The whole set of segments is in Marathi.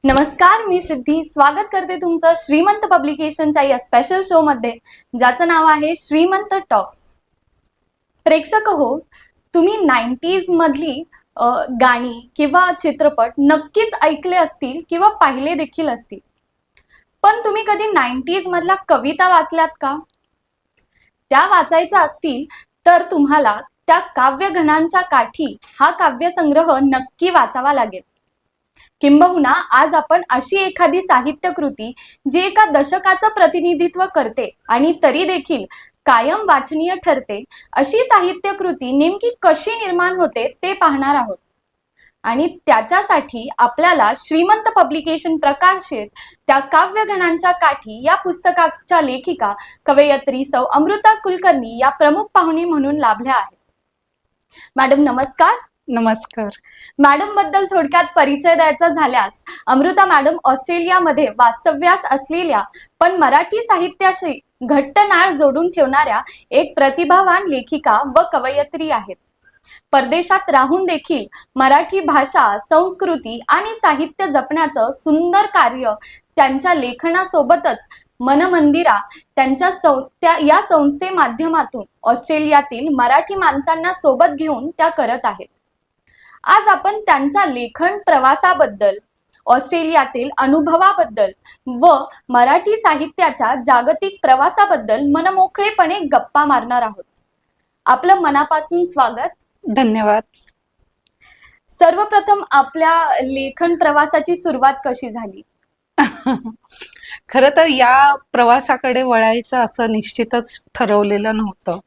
नमस्कार, मी सिद्धी स्वागत करते तुमचं श्रीमंत पब्लिकेशनच्या या स्पेशल शो मध्ये, ज्याचं नाव आहे श्रीमंत टॉक्स. प्रेक्षक हो, तुम्ही 90s मधली गाणी किंवा चित्रपट नक्कीच ऐकले असतील किंवा पाहिले देखील असतील. पण तुम्ही कधी 90s मधल्या कविता वाचल्यात का? त्या वाचायच्या असतील तर तुम्हाला त्या काव्यघनांच्या काठी हा काव्यसंग्रह नक्की वाचावा लागेल. किंबहुना आज आपण अशी एखादी साहित्य कृती जी एका दशकाचं प्रतिनिधित्व करते आणि तरी देखील कायम वाचनीय ठरते, अशी साहित्य कृती नेमकी कशी निर्माण होते ते पाहणार आहोत. आणि त्याच्यासाठी आपल्याला श्रीमंत पब्लिकेशन प्रकाशित त्या काव्यगणांच्या काठी या पुस्तकाच्या लेखिका कवयित्री सौ अमृता कुलकर्णी या प्रमुख पाहुणे म्हणून लाभल्या आहेत. मॅडम नमस्कार. नमस्कार मॅडम बद्दल थोडक्यात परिचय द्यायचा झाल्यास, अमृता मॅडम ऑस्ट्रेलियामध्ये वास्तव्यास असलेल्या पण मराठी साहित्याशी घट्ट नाळ जोडून ठेवणाऱ्या एक प्रतिभावान लेखिका व कवयित्री आहेत. परदेशात राहून देखील मराठी भाषा, संस्कृती आणि साहित्य जपण्याचं सुंदर कार्य त्यांच्या लेखनासोबतच मनमंदिरा त्यांच्या या संस्थे माध्यमातून ऑस्ट्रेलियातील मराठी माणसांना सोबत घेऊन त्या करत आहेत. आज आपण त्यांच्या लेखन प्रवासाबद्दल, ऑस्ट्रेलियातील अनुभवाबद्दल व मराठी साहित्याच्या जागतिक प्रवासाबद्दल मनमोकळेपणे गप्पा मारणार आहोत. आपलं मनापासून स्वागत. धन्यवाद. सर्वप्रथम आपल्या लेखन प्रवासाची सुरुवात कशी झाली? खरं तर या प्रवासाकडे वळायचं असं निश्चितच ठरवलेलं नव्हतं.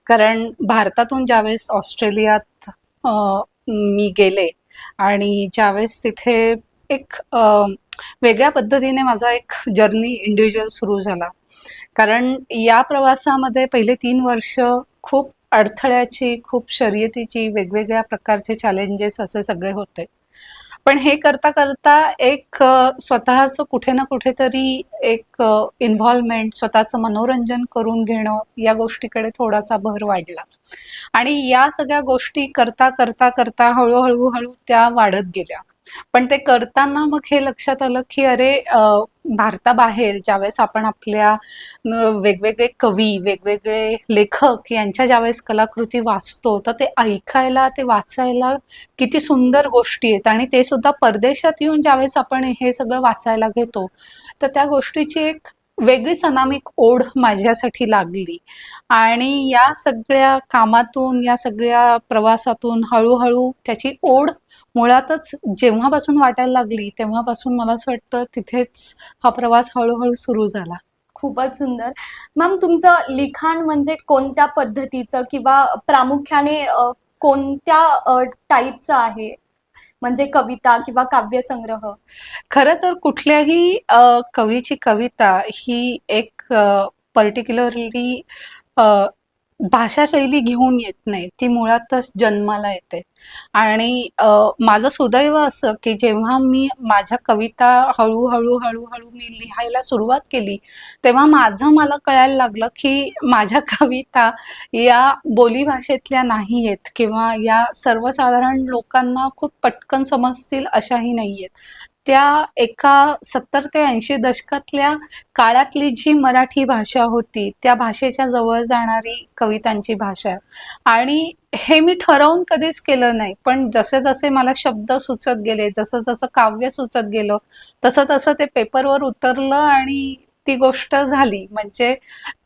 कारण भारतातून ज्यावेळेस ऑस्ट्रेलियात मी गेले आणि ज्यावेळेस तिथे एक वेगळ्या पद्धतीने माझा एक जर्नी इंडिव्हिज्युअल सुरू झाला. कारण या प्रवासामध्ये पहिले 3 वर्ष खूप अडथळ्याची, खूप शर्यतीची, वेगवेगळ्या प्रकारचे चॅलेंजेस असे सगळे होते. पण हे करता करता एक स्वतःचं कुठे ना कुठेतरी एक इन्व्हॉल्वमेंट, स्वतःचं मनोरंजन करून घेणं या गोष्टीकडे थोडासा भर वाढला. आणि या सगळ्या गोष्टी करता करता करता हळूहळू त्या वाढत गेल्या. पण ते करताना मग हे लक्षात आलं की अरे, भारताबाहेर ज्यावेळेस आपण आपल्या वेगवेगळे कवी, वेगवेगळे लेखक यांच्या ज्यावेळेस कलाकृती वाचतो, तर ते ऐकायला, ते वाचायला किती सुंदर गोष्टी आहेत. आणि ते सुद्धा परदेशात येऊन ज्यावेळेस आपण हे सगळं वाचायला घेतो, तर त्या गोष्टीची एक वेगळीच अनामिक ओढ माझ्यासाठी लागली. आणि या सगळ्या कामातून, या सगळ्या प्रवासातून हळूहळू त्याची ओढ मुळातच जेव्हापासून वाटायला लागली, तेव्हापासून मला असं वाटतं तिथेच हा प्रवास हळूहळू सुरू झाला. खूपच सुंदर. मॅम, तुमचं लिखाण म्हणजे कोणत्या पद्धतीचं किंवा प्रामुख्याने कोणत्या टाईपचं आहे? म्हणजे कविता किंवा काव्यसंग्रह? खरं तर कुठल्याही कवीची कविता ही एक पर्टिक्युलरली भाषाशैली घेऊन येत नाही, ती मुळातच जन्माला येते. आणि माझं सुदैव असं की जेव्हा मी माझ्या कविता हळूहळू हळूहळू मी लिहायला सुरुवात केली, तेव्हा मला कळायला लागलं की माझ्या कविता या बोलीभाषेतल्या नाही आहेत किंवा या सर्वसाधारण लोकांना खूप पटकन समजतील अशाही नाही आहेत. त्या एका 70 ते 80 दशकातल्या काळातली जी मराठी भाषा होती, त्या भाषेच्या जवळ जाणारी कवितांची भाषा. आणि हे मी ठरवून कधीच केलं नाही, पण जसे जसे मला शब्द सुचत गेले, जसं जसं काव्य सुचत गेलं, तसं तसं ते पेपरवर उतरलं आणि ती गोष्ट झाली. म्हणजे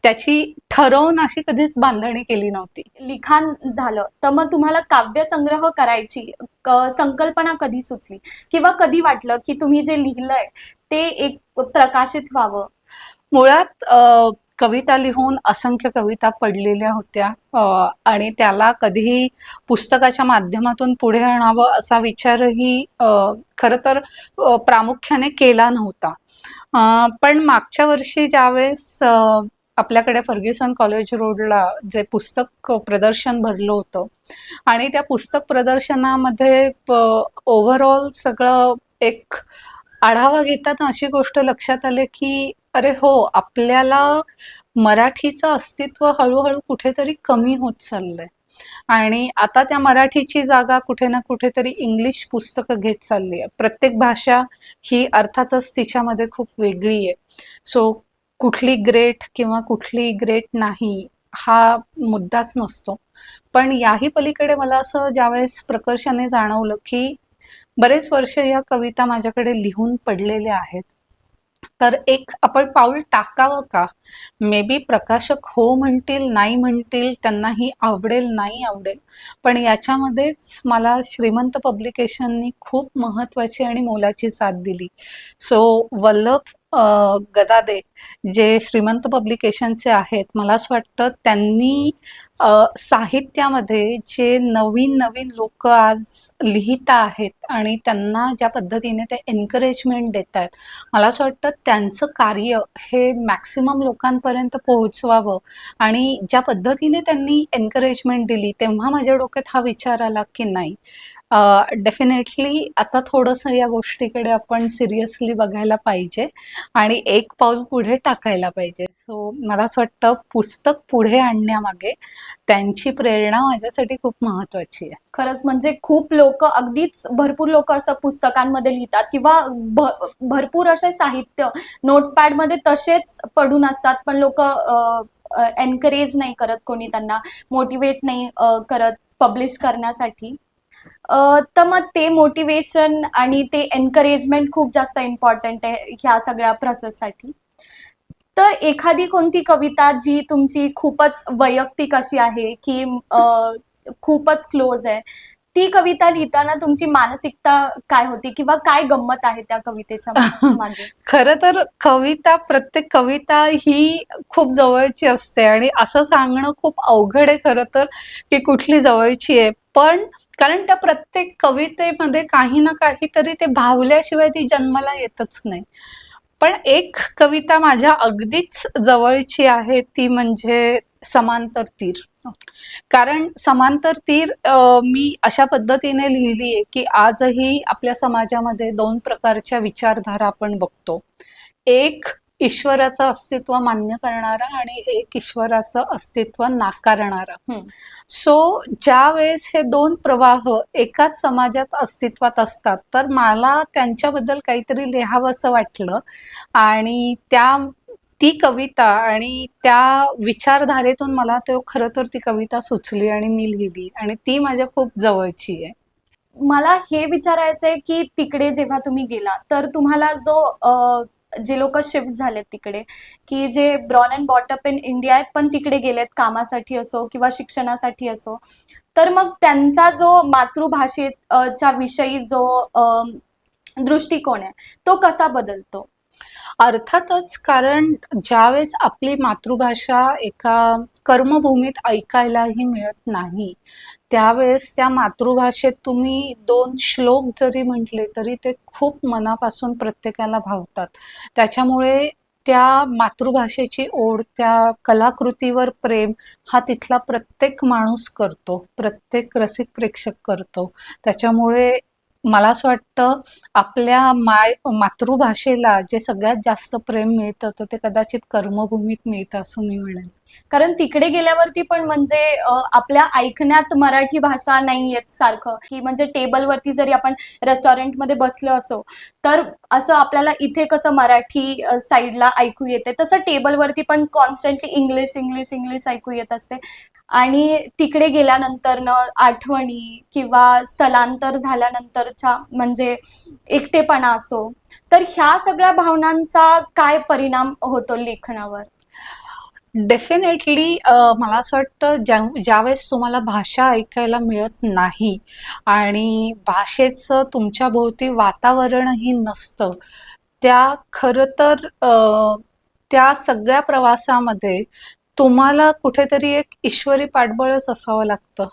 त्याची ठरवून अशी कधीच बांधणी केली नव्हती. लिखाण झालं तर मग तुम्हाला काव्यसंग्रह करायची संकल्पना कधी सुचली किंवा कधी वाटलं की तुम्ही जे लिहिलंय ते एक प्रकाशित व्हावं? मुळात कविता लिहून असंख्य कविता पडलेल्या होत्या आणि त्याला कधीही पुस्तकाच्या माध्यमातून पुढे आणावं असा विचारही खरं तर प्रामुख्याने केला नव्हता. पण मागच्या वर्षी ज्यावेळेस आपल्याकडे फर्ग्युसन कॉलेज रोडला जे पुस्तक प्रदर्शन भरलं होतं आणि त्या पुस्तक प्रदर्शनामध्ये ओव्हरऑल सगळं एक आढावा घेताना अशी गोष्ट लक्षात आली की अरे हो, आपल्याला मराठीचं अस्तित्व हळूहळू कुठेतरी कमी होत चाललंय. आणि आता त्या मराठीची जागा कुठे ना कुठेतरी इंग्लिश पुस्तकं घेत चालली आहे. प्रत्येक भाषा ही अर्थातच तिच्यामध्ये खूप वेगळी आहे. सो कुठली ग्रेट किंवा कुठली ग्रेट नाही हा मुद्दाच नसतो. पण याही पलीकडे मला असं ज्यावेळेस प्रकर्षाने जाणवलं की बरेच वर्ष या कविता माझ्याकडे लिहून पडलेल्या आहेत, तर एक आपण पाऊल टाकावं का? मे बी प्रकाशक हो म्हणतील, नाही म्हणतील, त्यांनाही आवडेल, नाही आवडेल, पण याच्यामध्येच मला श्रीमंत पब्लिकेशननी खूप महत्वाची आणि मोलाची साथ दिली. सो वल्लभ गदादे जे श्रीमंत पब्लिकेशनचे आहेत, मला असं वाटतं त्यांनी साहित्यामध्ये जे नवीन नवीन लोक आज लिहित आहेत आणि त्यांना ज्या पद्धतीने ते एनकरेजमेंट देत आहेत, मला असं वाटतं त्यांचं कार्य हे मॅक्सिमम लोकांपर्यंत पोहोचवावं. आणि ज्या पद्धतीने त्यांनी एनकरेजमेंट दिली तेव्हा माझ्या डोक्यात हा विचार आला की नाही, डेफिनेटली आता थोडंसं या गोष्टीकडे आपण सिरियसली बघायला पाहिजे आणि एक पाऊल पुढे टाकायला पाहिजे. सो मला असं वाटतं पुस्तक पुढे आणण्यामागे त्यांची प्रेरणा माझ्यासाठी खूप महत्वाची आहे. खरंच म्हणजे खूप लोक, अगदीच भरपूर लोक असं पुस्तकांमध्ये लिहितात किंवा भरपूर असे साहित्य नोटपॅडमध्ये तसेच पडून असतात, पण लोक एनकरेज नाही करत, कोणी त्यांना मोटिवेट नाही करत पब्लिश करण्यासाठी. तर मग ते मोटिवेशन आणि ते एनकरेजमेंट खूप जास्त इम्पॉर्टंट आहे ह्या सगळ्या प्रोसेससाठी. तर एखादी कोणती कविता जी तुमची खूपच वैयक्तिक अशी आहे की खूपच क्लोज आहे, ती कविता लिहिताना तुमची मानसिकता काय होती किंवा काय गंमत आहे त्या कवितेच्या मागे? खरं तर प्रत्येक कविता ही खूप जवळची असते आणि असं सांगणं खूप अवघड आहे खरं तर की कुठली जवळची आहे. पण कारण त्या प्रत्येक कवितेमध्ये काही ना काहीतरी ते भावल्याशिवाय ती जन्माला येतच नाही. पण एक कविता माझ्या अगदीच जवळची आहे, ती म्हणजे समांतर तीर. कारण समांतर तीर मी अशा पद्धतीने लिहिली आहे की आजही आपल्या समाजामध्ये दोन प्रकारच्या विचारधारा आपण बघतो. एक ईश्वराचं अस्तित्व मान्य करणारा आणि एक ईश्वराचं अस्तित्व नाकारणारा. सो ज्या वेळेस हे दोन प्रवाह एकाच समाजात अस्तित्वात असतात, तर मला त्यांच्याबद्दल काहीतरी लिहावंसं वाटलं आणि ती कविता आणि त्या विचारधारेतून मला तो खरं तर ती कविता सुचली आणि मी लिहिली आणि ती माझ्या खूप जवळची आहे. मला हे विचारायचंय की तिकडे जेव्हा तुम्ही गेला तर तुम्हाला जे लोक शिफ्ट झालेत तिकडे, की जे born and brought up in India आहेत पण तिकडे गेलेत कामासाठी असो किंवा शिक्षणासाठी असो, तर मग त्यांचा जो मातृभाषेच्या विषयी जो दृष्टिकोन आहे तो कसा बदलतो? अर्थातच, कारण ज्यावेळेस आपली मातृभाषा एका कर्मभूमीत ऐकायलाही मिळत नाही, त्यावेळेस त्या मातृभाषेत तुम्ही 2 श्लोक जरी म्हटले तरी ते खूप मनापासून प्रत्येकाला भावतात. त्याच्यामुळे त्या मातृभाषेची ओढ, त्या कलाकृतीवर प्रेम हा तिथला प्रत्येक माणूस करतो, प्रत्येक रसिक प्रेक्षक करतो. त्याच्यामुळे मला असं वाटतं आपल्या मातृभाषेला जे सगळ्यात जास्त प्रेम मिळतं तर ते कदाचित कर्मभूमीत मिळतं असं मी म्हणेन. कारण तिकडे गेल्यावरती पण म्हणजे आपल्या ऐकण्यात मराठी भाषा नाही येत सारखं, की म्हणजे टेबलवरती जरी आपण रेस्टॉरंटमध्ये बसलो असो तर असं आपल्याला इथे कसं मराठी साईडला ऐकू येते, तसं टेबलवरती पण कॉन्स्टंटली इंग्लिश इंग्लिश इंग्लिश ऐकू येत असते. आणि तिकडे गेल्यानंतर आठवणी किंवा स्थलांतर झाल्यानंतरच्या म्हणजे एकटेपणा असो, तर ह्या सगळ्या भावनांचा काय परिणाम होतो लेखनावर? डेफिनेटली मला असं वाटतं ज्यावेळेस तुम्हाला भाषा ऐकायला मिळत नाही आणि भाषेचं तुमच्या भोवती वातावरणही नसतं, खरं तर त्या सगळ्या प्रवासामध्ये तुम्हाला कुठेतरी एक ईश्वरी पाठबळच असावं लागतं.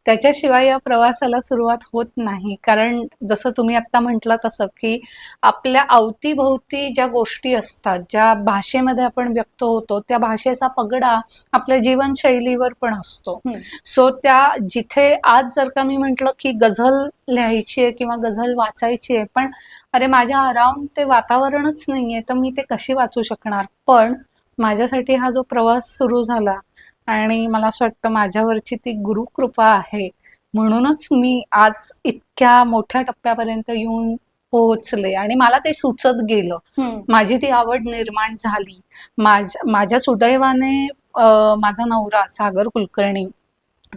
त्याच्याशिवाय या प्रवासाला सुरुवात होत नाही. कारण जसं तुम्ही आत्ता म्हटलं तसं की आपल्या अवतीभोवती ज्या गोष्टी असतात, ज्या भाषेमध्ये आपण व्यक्त होतो, त्या भाषेचा पगडा आपल्या जीवनशैलीवर पण असतो. सो जिथे आज जर का मी म्हटलं की गझल लिहायची आहे किंवा गझल वाचायची आहे, पण अरे माझ्या अराउंड ते वातावरणच नाहीये, तर मी ते कशी वाचू शकणार? पण माझ्यासाठी हा जो प्रवास सुरू झाला आणि मला असं वाटतं माझ्यावरची ती गुरुकृपा आहे, म्हणूनच मी आज इतक्या मोठ्या टप्प्यापर्यंत येऊन पोहोचले आणि मला ते सुचत गेलं. माझी ती आवड निर्माण झाली. माझ्या सुदैवाने माझा नवरा सागर कुलकर्णी,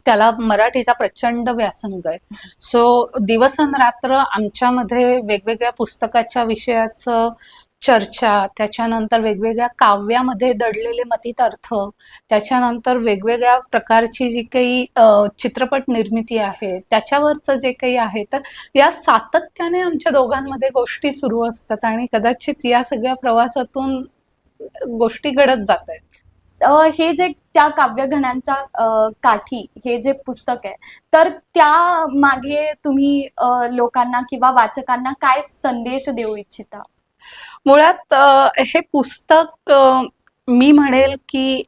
त्याला मराठीचा प्रचंड व्यासंग आहे. सो दिवसनरात्र आमच्यामध्ये वेगवेगळ्या पुस्तकाच्या विषयाचं चर्चा, त्याच्यानंतर वेगवेगळ्या काव्यामध्ये दडलेले मतित अर्थ, त्याच्यानंतर वेगवेगळ्या प्रकारची जी काही चित्रपट निर्मिती आहे त्याच्यावरचं जे काही आहे, तर या सातत्याने आमच्या दोघांमध्ये गोष्टी सुरू असतात आणि कदाचित या सगळ्या प्रवासातून गोष्टी घडत जात आहेत. हे जे त्या काव्यघणांच्या काठी हे जे पुस्तक आहे, तर त्या मागे तुम्ही लोकांना किंवा वाचकांना काय संदेश देऊ इच्छिता? मुळात हे पुस्तक मी म्हणेल की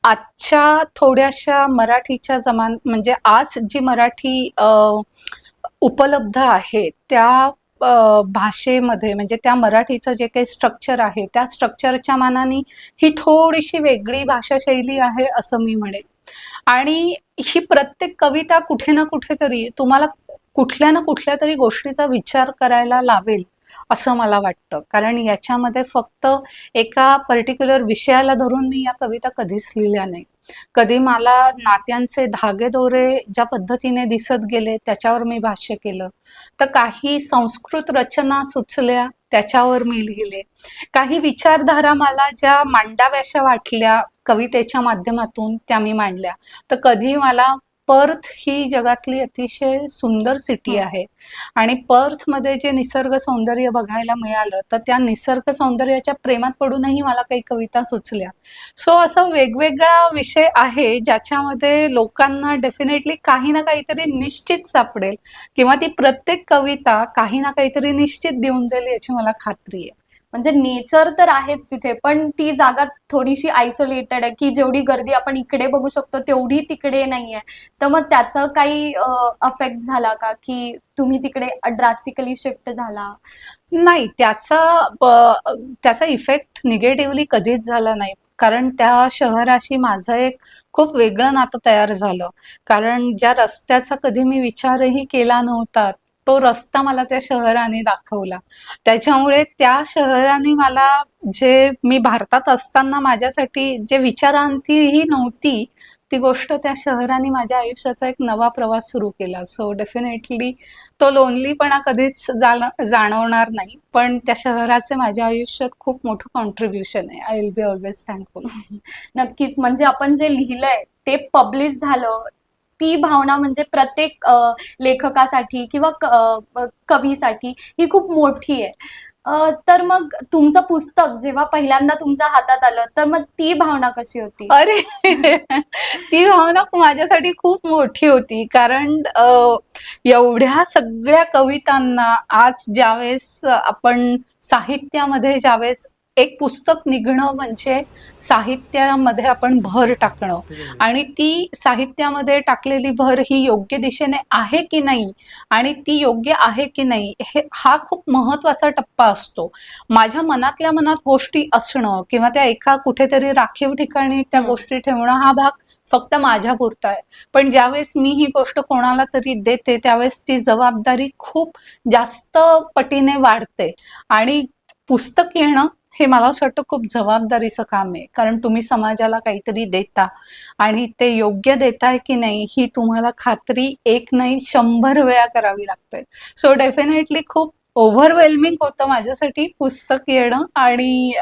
आजच्या थोड्याशा मराठीच्या म्हणजे आज जी मराठी उपलब्ध आहे त्या भाषेमध्ये, म्हणजे त्या मराठीचं जे काही स्ट्रक्चर आहे त्या स्ट्रक्चरच्या मानाने ही थोडीशी वेगळी भाषाशैली आहे असं मी म्हणेल. आणि ही प्रत्येक कविता कुठे ना कुठेतरी तुम्हाला कुठल्या ना कुठल्या तरी गोष्टीचा विचार करायला लावेल असं मला वाटतं. कारण याच्यामध्ये फक्त एका पर्टिक्युलर विषयाला धरून मी या कविता कधीच लिहिल्या नाही. कधी मला नात्यांचे धागेदोरे ज्या पद्धतीने दिसत गेले त्याच्यावर मी भाष्य केलं, तर काही संस्कृत रचना सुचल्या त्याच्यावर मी लिहिले, काही विचारधारा मला ज्या मांडाव्याशा वाटल्या कवितेच्या माध्यमातून त्या मी मांडल्या. तर कधी मला पर्थ ही जगातली अतिशय सुंदर सिटी आहे आणि पर्थमध्ये जे निसर्ग सौंदर्य बघायला मिळालं, तर त्या निसर्ग सौंदर्याच्या प्रेमात पडूनही मला काही कविता सुचल्या. सो असा वेगवेगळा विषय आहे ज्याच्यामध्ये लोकांना डेफिनेटली काही ना काहीतरी निश्चित सापडेल किंवा ती प्रत्येक कविता काही ना काहीतरी निश्चित देऊन जाईल याची मला खात्री आहे. म्हणजे नेचर तर आहेच तिथे, पण ती जागा थोडीशी आयसोलेटेड आहे की जेवढी गर्दी आपण इकडे बघू शकतो तेवढी तिकडे नाहीये. तर मग त्याचा काही अफेक्ट झाला का की तुम्ही तिकडे ड्रास्टिकली शिफ्ट झाला? नाही, त्याचा इफेक्ट निगेटिव्हली कधीच झाला नाही. कारण त्या शहराशी माझं एक खूप वेगळं नातं तयार झालं. कारण ज्या रस्त्याचा कधी मी विचारही केला नव्हता तो रस्ता मला त्या शहराने दाखवला. त्याच्यामुळे त्या शहराने मला, जे मी भारतात असताना माझ्यासाठी जे विचारांती ही नव्हती, ती गोष्ट त्या शहराने माझ्या आयुष्याचा एक नवा प्रवास सुरू केला. सो डेफिनेटली तो लोनलीपणा कधीच जाणवणार नाही. पण त्या शहराचे माझ्या आयुष्यात खूप मोठं कॉन्ट्रीब्युशन आहे. I will be always thankful. नक्कीच. म्हणजे आपण जे लिहिलंय ते पब्लिश झालं, ती भावना म्हणजे प्रत्येक लेखकासाठी किंवा कवीसाठी ही खूप मोठी आहे. तर मग तुमचं पुस्तक जेव्हा पहिल्यांदा तुमच्या हातात आलं, तर मग ती भावना कशी होती? अरे ती भावना माझ्यासाठी खूप मोठी होती. कारण एवढ्या सगळ्या कवितांना आज ज्यावेळेस आपण साहित्यामध्ये ज्यावेळेस एक पुस्तक निघणं म्हणजे साहित्यामध्ये आपण भर टाकणं, आणि ती साहित्यामध्ये टाकलेली भर ही योग्य दिशेने आहे की नाही आणि ती योग्य आहे की नाही हा खूप महत्वाचा टप्पा असतो. माझ्या मनातल्या मनात गोष्टी असणं किंवा त्या एका कुठेतरी राखीव ठिकाणी त्या गोष्टी ठेवणं हा भाग फक्त माझ्या पुरता आहे. पण ज्यावेळेस मी ही गोष्ट कोणाला तरी देते त्यावेळेस ती जबाबदारी खूप जास्त पटीने वाढते. आणि पुस्तक येणं हे मला असं वाटतं खूप जबाबदारीचं काम आहे. कारण तुम्ही समाजाला काहीतरी देता आणि ते योग्य देताय की नाही ही तुम्हाला खात्री एक नाही 100 वेळा करावी लागते. सो डेफिनेटली खूप ओव्हरवेल्मिंग होतं माझ्यासाठी पुस्तक येणं. आणि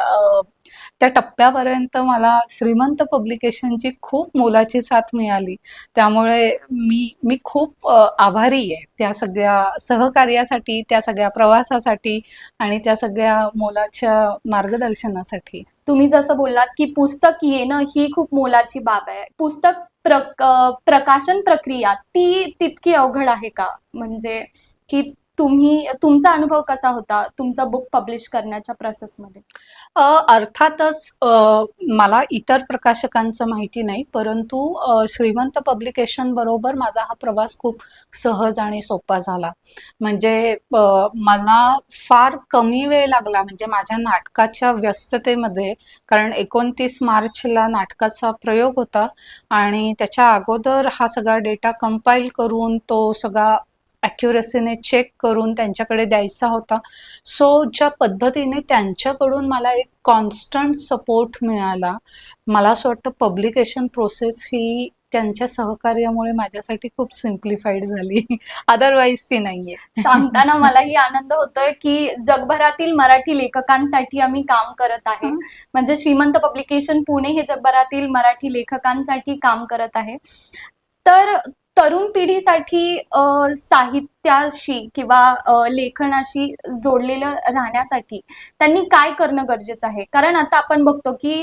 त्या टप्प्यापर्यंत मला श्रीमंत पब्लिकेशनची खूप मोलाची साथ मिळाली. त्यामुळे मी खूप आभारी आहे त्या सगळ्या सहकार्यासाठी, त्या सगळ्या प्रवासासाठी आणि त्या सगळ्या मोलाच्या मार्गदर्शनासाठी. तुम्ही जसं बोललात की पुस्तक येणं ही खूप मोलाची बाब आहे. पुस्तक प्रकाशन प्रक्रिया ती तितकी अवघड आहे का? म्हणजे की तुमचा अनुभव कसा होता तुमचा बुक पब्लिश करण्याच्या प्रोसेसमध्ये? अर्थातच मला इतर प्रकाशकांचं माहिती नाही, परंतु श्रीमंत पब्लिकेशन बरोबर माझा हा प्रवास खूप सहज आणि सोपा झाला. म्हणजे मला फार कमी वेळ लागला, म्हणजे माझ्या नाटकाच्या व्यस्ततेमध्ये, कारण 29 मार्चला नाटकाचा प्रयोग होता आणि त्याच्या अगोदर हा सगळा डेटा कंपाईल करून तो सगळा ॲक्युरसीने चेक करून त्यांच्याकडे द्यायचा होता. सो ज्या पद्धतीने त्यांच्याकडून मला एक कॉन्स्टंट सपोर्ट मिळाला, मला असं वाटतं पब्लिकेशन प्रोसेस ही त्यांच्या सहकार्यामुळे माझ्यासाठी खूप सिम्प्लिफाईड झाली. अदरवाईज ती नाहीये. सांगताना मलाही आनंद होतोय की जगभरातील मराठी लेखकांसाठी आम्ही काम करत आहे. म्हणजे श्रीमंत पब्लिकेशन पुणे हे जगभरातील मराठी लेखकांसाठी काम करत आहे. तर तरुण पिढीसाठी साहित्याशी किंवा लेखनाशी जोडलेलं राहण्यासाठी त्यांनी काय करणं गरजेचं आहे? कारण आता आपण बघतो की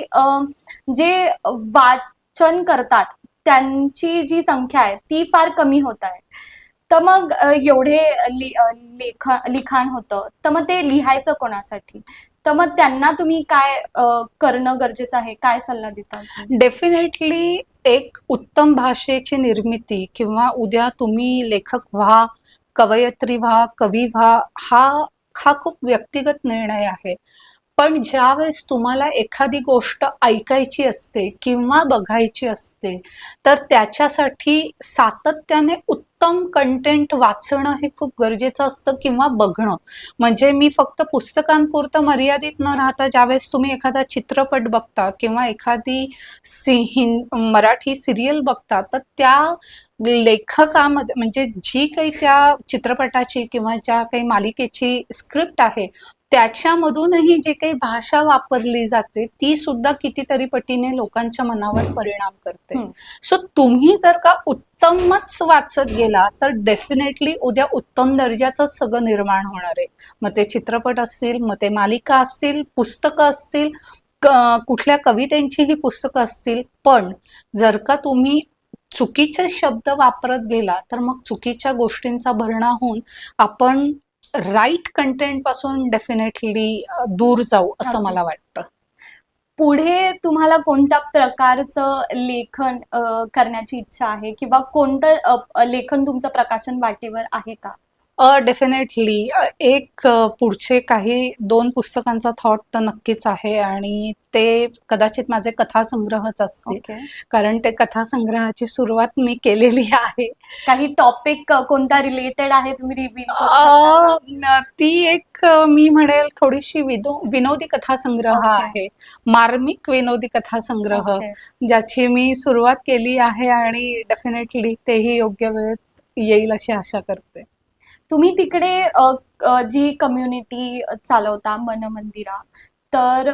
जे वाचन करतात त्यांची जी संख्या आहे ती फार कमी होत आहे. तर मग एवढे लिखाण होतं, तर मग ते लिहायचं कोणासाठी? तर मग त्यांना तुम्ही काय करणं गरजेचं आहे? काय सल्ला देता? डेफिनेटली एक उत्तम भाषेची निर्मिती किंवा उद्या तुम्ही लेखक व्हा, कवयित्री व्हा, कवी व्हा, हा हा खूप व्यक्तिगत निर्णय आहे. पण ज्यावेळेस तुम्हाला एखादी गोष्ट ऐकायची असते किंवा बघायची असते, तर त्याच्यासाठी सातत्याने उत्तम कंटेंट वाचणं हे खूप गरजेचं असतं किंवा बघणं. म्हणजे मी फक्त पुस्तकांपुरतं मर्यादित न राहता ज्यावेळेस तुम्ही एखादा चित्रपट बघता किंवा एखादी मराठी सिरियल बघता, तर त्या लेखकामध्ये म्हणजे जी काही त्या चित्रपटाची किंवा ज्या काही मालिकेची स्क्रिप्ट आहे त्याच्यामधूनही जे काही भाषा वापरली जाते ती सुद्धा कितीतरी पटीने लोकांच्या मनावर परिणाम करते. सो तुम्ही जर का उत्तमच वाचत गेला तर डेफिनेटली उद्या उत्तम दर्जाचंच सगळं निर्माण होणार आहे. मग ते चित्रपट असतील, मग ते मालिका असतील, पुस्तकं असतील, कुठल्या कवितेंची ही पुस्तकं असतील. पण जर का तुम्ही चुकीचे शब्द वापरत गेला तर मग चुकीच्या गोष्टींचा भरणा होऊन आपण राईट कंटेंट पासून डेफिनेटली दूर जाऊ असं मला वाटतं. पुढे तुम्हाला कोणत्या प्रकारचं लेखन करण्याची इच्छा आहे किंवा कोणतं लेखन तुमचं प्रकाशन वाटेवर आहे का? डेफिनेटली एक पुढचे काही 2 पुस्तकांचा थॉट तर नक्कीच आहे आणि ते कदाचित माझे कथासंग्रहच असतील. कारण ते कथासंग्रहाची सुरुवात मी केलेली आहे. काही टॉपिक कोणता रिलेटेड आहे तुम्ही रिव्हील करू शकता? ती एक मी म्हणेल थोडीशी विनोदी कथासंग्रह आहे. मार्मिक विनोदी कथासंग्रह ज्याची मी सुरुवात केली आहे आणि डेफिनेटली तेही योग्य वेळेत येईल अशी आशा करते. तुम्ही तिकडे जी कम्युनिटी चालवता मनमंदिरा, तर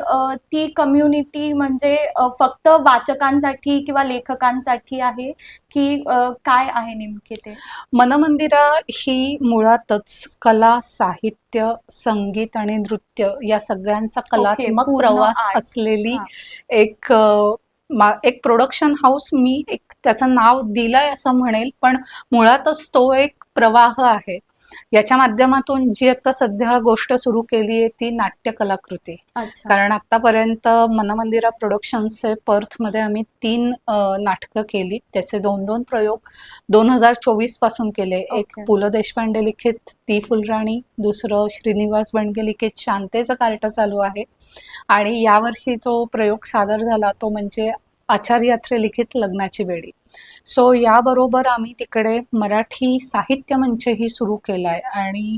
ती कम्युनिटी म्हणजे फक्त वाचकांसाठी किंवा लेखकांसाठी आहे की काय आहे नेमके ते? मनमंदिरा ही मुळातच कला, साहित्य, संगीत आणि नृत्य या सगळ्यांचा कलात्मक प्रवास असलेली एक प्रोडक्शन हाऊस. मी एक त्याचं नाव दिलंय असं म्हणेल, पण मुळातच तो एक प्रवाह आहे. याच्या माध्यमातून जी आता सध्या गोष्ट सुरू केली आहे ती नाट्य कलाकृती. कारण आतापर्यंत मनमंदिरा प्रोडक्शन्सचे पर्थमध्ये आम्ही 3 नाटकं केली. त्याचे 2-2 प्रयोग 2024 पासून केले. एक पु ल देशपांडे लिखित ती फुलराणी, दुसरं श्रीनिवास बंडगे लिखित शांतेचं कार्ट चालू आहे आणि यावर्षी जो प्रयोग सादर झाला तो म्हणजे आचार्य अत्रे लिखित लग्नाची बेडी. सो याबरोबर आम्ही तिकडे मराठी साहित्य मंचही सुरू केलाय आणि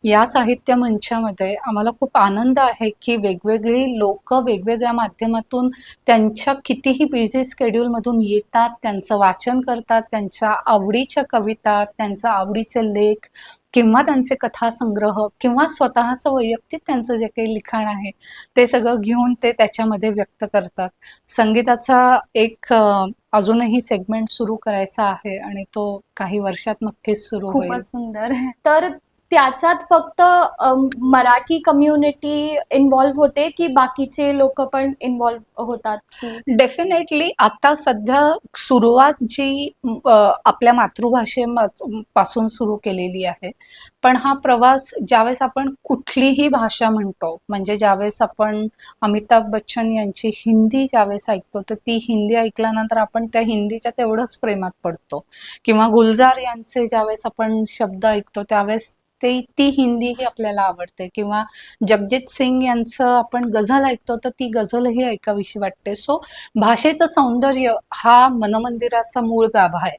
या साहित्य मंचामध्ये आम्हाला खूप आनंद आहे की वेगवेगळी लोक वेगवेगळ्या माध्यमातून त्यांच्या कितीही बिझी स्केड्यूलमधून येतात, त्यांचं वाचन करतात, त्यांच्या आवडीच्या कविता, त्यांचा आवडीचे लेख किंवा त्यांचे कथासंग्रह किंवा स्वतःचं वैयक्तिक त्यांचं जे काही लिखाण आहे ते सगळं घेऊन ते त्याच्यामध्ये व्यक्त करतात. संगीताचा एक अजूनही सेगमेंट सुरू करायचा आहे आणि तो काही वर्षात नक्कीच सुरू होईल. खूपच सुंदर. तर त्याच्यात फक्त मराठी कम्युनिटी इन्व्हॉल्व्ह होते की बाकीचे लोक पण इन्व्हॉल्व्ह होतात की डेफिनेटली आता सध्या सुरुवात जी आपल्या पासून सुरू केलेली आहे, पण हा प्रवास ज्यावेळेस आपण कुठलीही भाषा म्हणतो, म्हणजे ज्यावेळेस आपण अमिताभ बच्चन यांची हिंदी ज्यावेळेस ऐकतो, तर ती हिंदी ऐकल्यानंतर आपण त्या हिंदीच्या तेवढंच प्रेमात पडतो. किंवा गुलजार यांचे ज्यावेळेस आपण शब्द ऐकतो त्यावेळेस ती हिंदी ही आपल्याला आवडते. किंवा जगजित सिंग यांचं आपण गझल ऐकतो तर ती गझलही ऐकावीशी वाटते. सो भाषेचं सौंदर्य हा मनमंदिराचा मूळ गाभा आहे.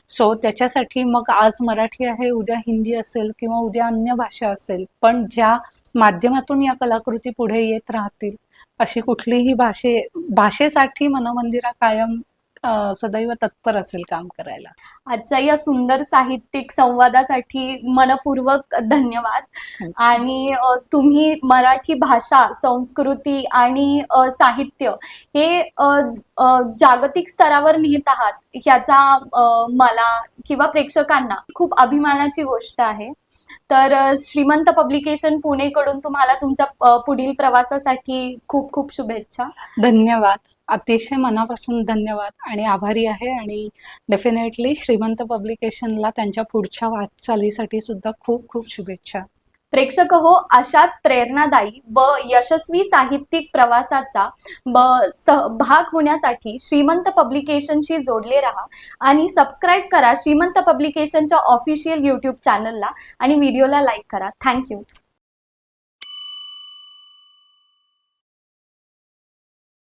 सो त्याच्यासाठी मग आज मराठी आहे, उद्या हिंदी असेल किंवा उद्या अन्य भाषा असेल, पण ज्या माध्यमातून या कलाकृती पुढे येत राहतील अशी कुठलीही भाषेसाठी मनमंदिरा कायम सदैव तत्पर असेल काम करायला. आजच्या या सुंदर साहित्यिक संवादासाठी मनपूर्वक धन्यवाद. आणि तुम्ही मराठी भाषा, संस्कृती आणि साहित्य हे जागतिक स्तरावर नेत आहात, ह्याचा मला किंवा प्रेक्षकांना खूप अभिमानाची गोष्ट आहे. तर श्रीमंत पब्लिकेशन पुणेकडून तुम्हाला तुमच्या पुढील प्रवासासाठी खूप खूप शुभेच्छा. धन्यवाद. अतिशय मनापासून धन्यवाद आणि आभारी आहे. आणि डेफिनेटली श्रीमंत पब्लिकेशनला त्यांच्या पुढच्या वाटचालीसाठी सुद्धा खूप खूप शुभेच्छा. प्रेक्षक हो, अशाच प्रेरणादायी व यशस्वी साहित्यिक प्रवासाचा भाग होण्यासाठी श्रीमंत पब्लिकेशनशी जोडले राहा आणि सबस्क्राईब करा श्रीमंत पब्लिकेशनच्या ऑफिशियल यूट्यूब चॅनलला आणि व्हिडिओला लाईक करा. थँक्यू.